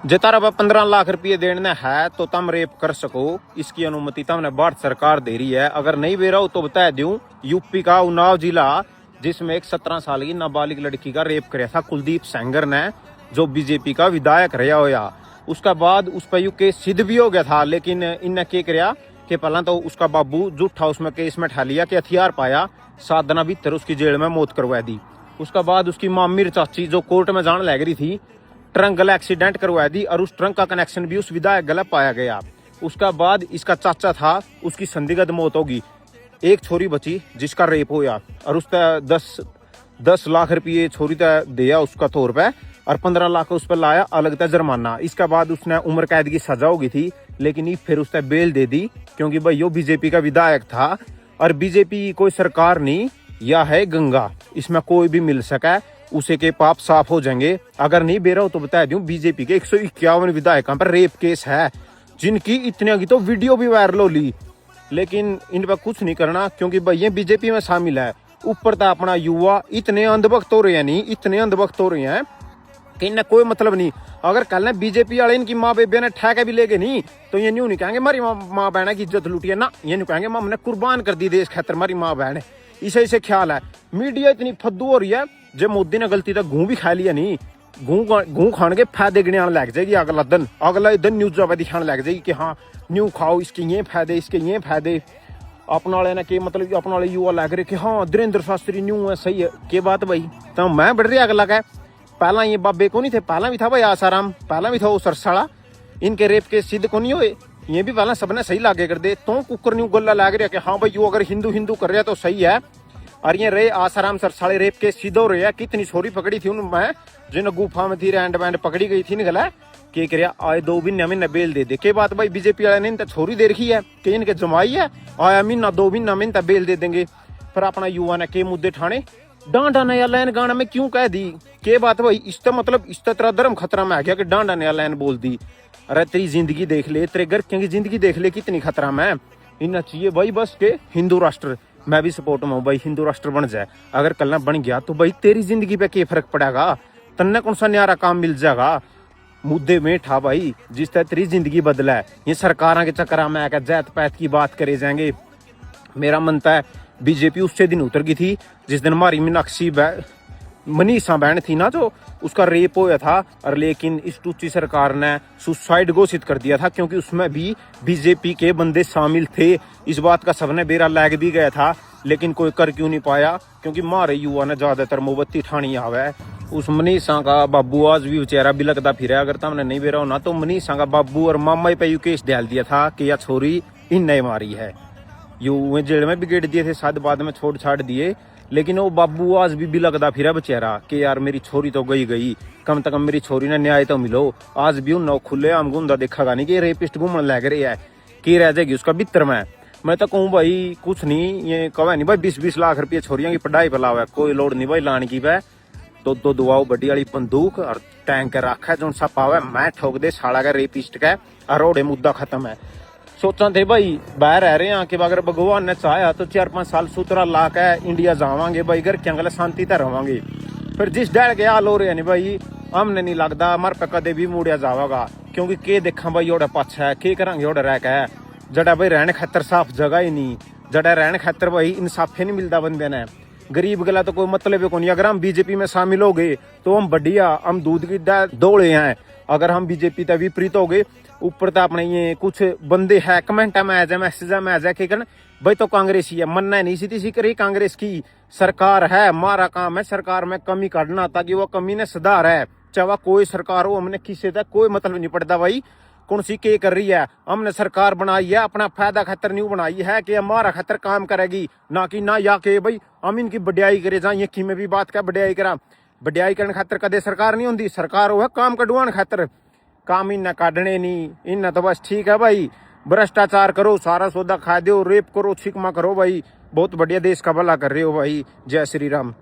जे तारा 15 लाख रुपये देने है तो तुम रेप कर सको, इसकी अनुमति तुमने भारत सरकार दे रही है। अगर नहीं दे रहा हो तो बता दूं, यूपी का उन्नाव जिला जिसमें एक 17 साल की नाबालिग लड़की का रेप कराया था कुलदीप सेंगर ने, जो बीजेपी का विधायक रहा होया। उसका बाद उस पर यू केस सिद्ध भी हो गया था, लेकिन इनने क्या कराया कि पहला तो उसका बाबू झूठा उसमें केस में ठा लिया कि हथियार पाया, 7 दिन भीतर उसकी जेल में मौत करवा दी। उसका बाद उसकी मामीर चाची जो कोर्ट में जान लग रही थी, ट्रंक गला एक्सीडेंट करवा दी और उस ट्रंक का कनेक्शन भी उस विधायक गला पाया गया। उसका बाद इसका चाचा था, उसकी संदिग्ध मौत होगी। एक छोरी बची जिसका रेप होया और उस पर 10 लाख रुपये छोरी तय दिया उसका तौर पे, और 15 लाख उस पर लाया अलग था जुर्माना। इसका बाद उसने उम्र कैद की सजा होगी थी, लेकिन फिर उस पर बेल दे दी, क्योंकि भाई यो बीजेपी का विधायक था और बीजेपी कोई सरकार नहीं, या है गंगा, इसमें कोई भी मिल सका उसे के पाप साफ हो जाएंगे। अगर नहीं बेरा हो तो बता दूं, बीजेपी के 151 विधायकों पर रेप केस है, जिनकी इतने की तो वीडियो भी वायरल हो ली, लेकिन इन पर कुछ नहीं करना, क्योंकि भाई ये बीजेपी में शामिल है। ऊपर तो अपना युवा इतने अंधभक्त हो रहे हैं, नहीं इतने अंधभक्त हो रहे हैं कि इन्हें कोई मतलब नहीं। अगर कल ने बीजेपी वाले इनकी माँ बेबे ने ठेके भी लेके नहीं, तो ये न्यू नहीं कहेंगे हमारी माँ बहन की इज्जत लूटी है ना, ये नहीं कहेंगे हमने कुर्बान कर दी देश खातर हमारी माँ बहन। इसे ख्याल है। मीडिया इतनी फद्दू हो रही है, जब मोदी ने गलती तक घूं भी खा लिया नहीं, घूं खाने के फायदे गिनाने लग जाएगी। अगला दिन न्यूज दिखाने लग जाएगी कि हाँ न्यू खाओ, इसके ये फायदे, इसके ये फायदे। अपने वाले ने के मतलब अपने वाले युवा लग रहे कि हाँ धीरेन्द्र शास्त्री न्यू है, सही है के बात भाई। तो मैं बढ़ रही अगला का पहला ये बाबे को नहीं थे, पहला भी था भाई आसाराम, पहला भी था वो सरसाड़ा, इनके रेप के सिद्ध को नहीं हुए, ये भी पहला सबने सही लागे कर दे। तो कुकर न्यू गल्ला लग रहा कि हाँ भाई यू अगर हिंदू कर रहा तो सही है। और ये रे आसाराम सरसाड़े रेप के सीधे हो रहे हैं। कितनी छोरी पकड़ी थी उनमें जिन गुफा में थी, रैंड बैंड पकड़ी गई थी, निकला के कर आए 2 महीने बेल दे दे के बात भाई बीजेपी वाले ने इनका छोरी दे रखी है कि इनके जमाई है, आया महीना 2 महीना में इनका बेल दे देंगे। पर अपना युवा ने के मुद्दे ठाने डांडा नया लाइन गाना में क्यों कह दी के बात भाई, इसका मतलब इस तरह धर्म खतरा में आ गया कि डांडा नया लाइन बोल दी। अरे तेरी जिंदगी देख ले, तेरे घर की जिंदगी देख ले कितनी खतरा में। इन्ना चाहिए भाई बस के हिंदू राष्ट्र, मैं भी सपोर्ट में हूँ भाई, हिंदू राष्ट्र बन जाए। अगर कल ना बन गया तो भाई तेरी जिंदगी पे क्या फर्क पड़ेगा, तन्ने कौन सा न्यारा काम मिल जाएगा। मुद्दे में था भाई जिस तरह तेरी जिंदगी बदला है, ये सरकारों के चक्कर में आकर जात पात की बात करे जाएंगे। मेरा मनता है बीजेपी उससे दिन उतर गई थी जिस दिन हमारी मीनाक्षी मनीषा बहन थी ना, जो उसका रेप होया था, और लेकिन इस टूची सरकार ने सुसाइड घोषित कर दिया था, क्योंकि उसमें भी बीजेपी के बंदे शामिल थे। इस बात का सबने बेरा लग भी गया था, लेकिन कोई कर क्यों नहीं पाया, क्योंकि हमारे युवा ने ज्यादातर मोमबत्ती ठानी आवे। उस मनीषा का बाबू आज भी बेचारा भी लगता फिर, अगर तुमने नहीं बेरा होना तो मनीषा का बाबू और मामा पे यू केस डाल दिया था कि यह छोरी इन्ने मारी है, यू जेल में बिगेड़ दिए थे, शायद बाद में छोड़ छाड़ दिए। लेकिन वो बाबू आज भी लगता फिर बेचारा कि यार मेरी छोरी तो गई, कम से कम मेरी छोरी ने न्याय तो मिलो। आज भी उन खुले आम गुंदा देखेगा नहीं कि रेपिस्ट घूमने लग रहे है, की रह जाएगी उसका बितर में। मैं तो कहूँ भाई कुछ नहीं, ये कह नहीं भाई 20-20 लाख रुपये छोरियों की पढ़ाई पे लावे, कोई लोड नहीं भाई लाने की वह तो दुआओ बड़ी वाली बंदूक और टैंक रखा है जो सा पावे मैं ठोक दे साड़ा का रेपिस्ट का, और रोडे मुद्दा खत्म है। सोचा थे भाई बाहर रह रहे हैं कि अगर भगवान ने चाहा तो 4-5 साल सूत्रा ला के इंडिया जावांगे भाई, घर के अंगले शांति तक रवांगे। फिर जिस डर के हाल हो रहे हैं भाई, हमने नहीं लगता हमारे पे कदे भी मुड़िया जावागा, क्योंकि के देखा भाई ओड़ा पाछा है, के करेंगे ओड़ा रह के जड़ा भाई रहने खातर साफ जगह ही नहीं, जड़ा रहने खातर भाई इंसाफे नहीं मिलता बंदे ने। गरीब गला तो कोई मतलब को नहीं। अगर हम बीजेपी में शामिल हो गए तो हम बढ़िया, हम दूध की दौड़े हैं। अगर हम बीजेपी तक विपरीत हो गए, ऊपर तो अपने ये कुछ बंदे है कमेंटा में आ जाए, मैसेज में आ जाए कि भाई तो कांग्रेस ही है, मनना नहीं सीधी करी कांग्रेस की सरकार है, हमारा काम है सरकार में कमी काटना ताकि वो कमी ने सुधार है। चाहे कोई सरकार हो, हमने किसी तक कोई मतलब नहीं पड़ता भाई कौन सी के कर रही है। हमने सरकार बनाई है अपना फायदा खातर नहीं बनाई है कि हमारा खातर काम करेगी, ना कि ना या के भाई हम इनकी बढ़ियाई करे जाए। ये में भी बात क्या बढ़ियाई करा, बढ़ियाई करने खातर कदे सरकार नहीं होती, सरकार हो काम कढवाने खातर, काम इन्ना काटने नहीं। इन्ना तो बस ठीक है भाई, भ्रष्टाचार करो, सारा सौदा खा दो, रेप करो, छिकमा करो भाई, बहुत बढ़िया देश का भला कर रहे हो भाई। जय श्री राम।